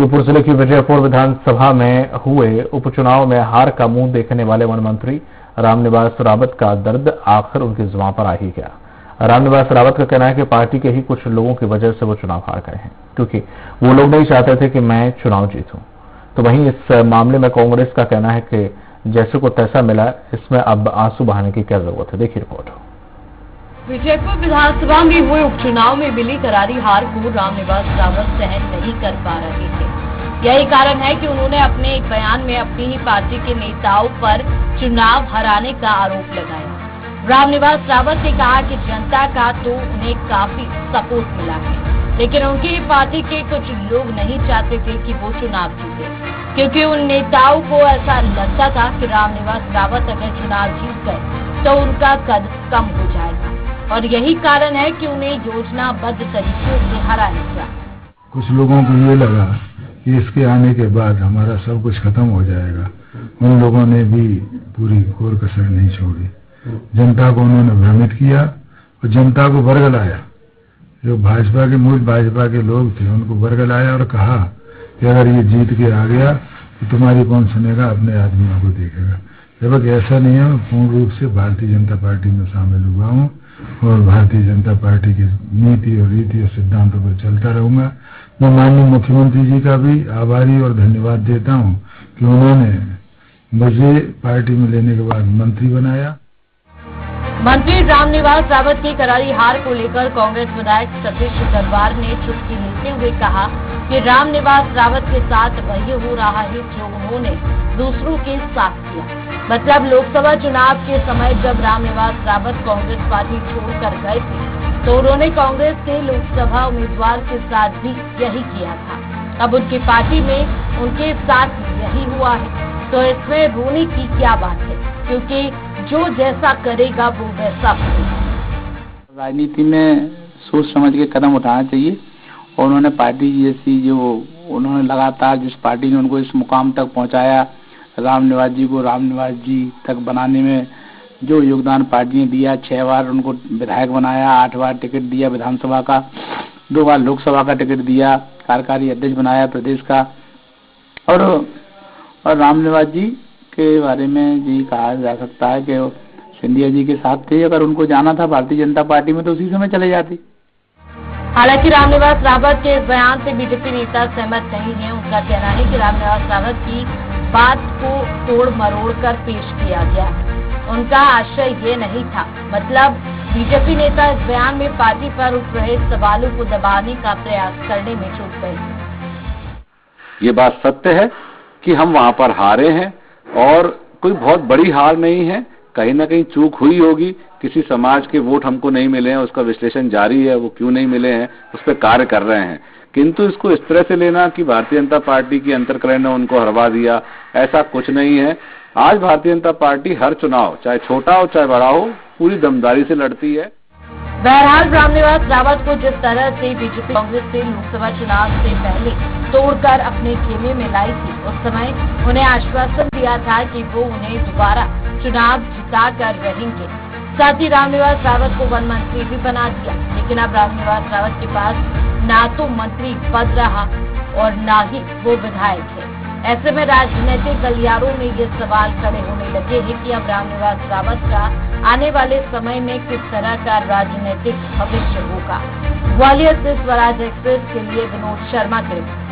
शिवपुर जिले की विजयपुर विधानसभा में हुए उपचुनाव में हार का मुंह देखने वाले वन मंत्री रामनिवास रावत का दर्द आखिर उनकी जुबान पर आ ही गया। रामनिवास रावत का कहना है कि पार्टी के ही कुछ लोगों की वजह से वो चुनाव हार गए हैं, क्योंकि वो लोग नहीं चाहते थे कि मैं चुनाव जीतूं। तो वहीं इस मामले में कांग्रेस का कहना है कि जैसे को तैसा मिला, इसमें अब आंसू बहाने की क्या जरूरत है। देखिए रिपोर्ट। विजयपुर विधानसभा में हुए उपचुनाव में मिली करारी हार को रामनिवास रावत सहन नहीं कर पा रहे थे। यही कारण है कि उन्होंने अपने एक बयान में अपनी ही पार्टी के नेताओं पर चुनाव हराने का आरोप लगाया। रामनिवास रावत ने कहा कि जनता का तो उन्हें काफी सपोर्ट मिला है, लेकिन उनकी पार्टी के कुछ लोग नहीं चाहते थे कि वो चुनाव जीते, क्योंकि उन नेताओं को ऐसा लगता था कि रामनिवास रावत अगर चुनाव जीत गए तो उनका कद कम हो जाएगा, और यही कारण है कि उन्हें योजनाबद्ध तरीके से हराया गया। कुछ लोगों को ये लगा कि इसके आने के बाद हमारा सब कुछ खत्म हो जाएगा। उन लोगों ने भी पूरी कोर कसर नहीं छोड़ी। जनता को उन्होंने भ्रमित किया और जनता को बरगलाया। जो भाजपा के मूल भाजपा के लोग थे उनको बरगलाया और कहा कि अगर ये जीत के आ गया तो तुम्हारी कौन सुनेगा, अपने आदमियों को देखेगा। जबकि ऐसा नहीं है। मैं पूर्ण रूप से भारतीय जनता पार्टी में शामिल हुआ हूँ और भारतीय जनता पार्टी की नीति और रीति और सिद्धांतों पर चलता रहूंगा। मैं माननीय मुख्यमंत्री जी का भी आभारी और धन्यवाद देता हूं कि उन्होंने मुझे पार्टी में लेने के बाद मंत्री बनाया। मंत्री रामनिवास रावत की करारी हार को लेकर कांग्रेस विधायक सतीश गरवार ने चुटकी लेते हुए कहा कि रामनिवास रावत के साथ वही हो रहा है जो उन्होंने दूसरों के साथ किया। मतलब लोकसभा चुनाव के समय जब रामनिवास रावत कांग्रेस पार्टी छोड़कर गए थे तो उन्होंने कांग्रेस के लोकसभा उम्मीदवार के साथ भी यही किया था। अब उनकी पार्टी में उनके साथ यही हुआ है, तो इसमें रोने की क्या बात है, क्योंकि जो जैसा करेगा वो वैसा होगा। राजनीति में सोच समझ के कदम उठाना चाहिए, और उन्होंने पार्टी जैसी जो उन्होंने लगातार जिस पार्टी ने उनको इस मुकाम तक पहुंचाया, रामनिवास जी को रामनिवास जी तक बनाने में जो योगदान पार्टी ने दिया, 6 बार उनको विधायक बनाया, 8 बार टिकट दिया विधानसभा का, 2 बार लोकसभा का टिकट दिया, कार्यकारी अध्यक्ष बनाया प्रदेश का। और रामनिवास जी के बारे में ये कहा जा सकता है कि सिंधिया जी के साथ थे। अगर उनको जाना था भारतीय जनता पार्टी में तो उसी समय चले जाते। हालांकि रामनिवास रावत के इस बयान से बीजेपी नेता सहमत नहीं है। उनका कहना है कि रामनिवास रावत की बात को तोड़ मरोड़ कर पेश किया गया। उनका आशय ये नहीं था। मतलब बीजेपी नेता इस बयान में पार्टी पर उठ रहे सवालों को दबाने का प्रयास करने में जुट गए। ये बात सत्य है कि हम वहां पर हारे हैं, और कोई बहुत बड़ी हार नहीं है। कहीं ना कहीं चूक हुई होगी, किसी समाज के वोट हमको नहीं मिले हैं, उसका विश्लेषण जारी है, वो क्यों नहीं मिले हैं उस पर कार्य कर रहे हैं। किंतु इसको इस तरह से लेना कि भारतीय जनता पार्टी की अंतर्कलह ने उनको हरवा दिया, ऐसा कुछ नहीं है। आज भारतीय जनता पार्टी हर चुनाव, चाहे छोटा हो चाहे बड़ा हो, पूरी दमदारी से लड़ती है। बहरहाल रामनिवास रावत को जिस तरह से बीजेपी कांग्रेस से लोकसभा चुनाव से पहले तोड़कर अपने खेमे में लाई थी, उस समय उन्हें आश्वासन दिया था कि वो उन्हें दोबारा चुनाव जिताकर रहेंगे। साथ ही रामनिवास रावत को वन मंत्री भी बना दिया, लेकिन अब रामनिवास रावत के पास ना तो मंत्री पद रहा और ना ही वो विधायक है। ऐसे में राजनीतिक गलियारों में ये सवाल खड़े होने लगे हैं कि अब रामनिवास रावत का आने वाले समय में किस तरह का राजनीतिक भविष्य होगा। ग्वालियर से स्वराज एक्सप्रेस के लिए विनोद शर्मा की रिपोर्ट।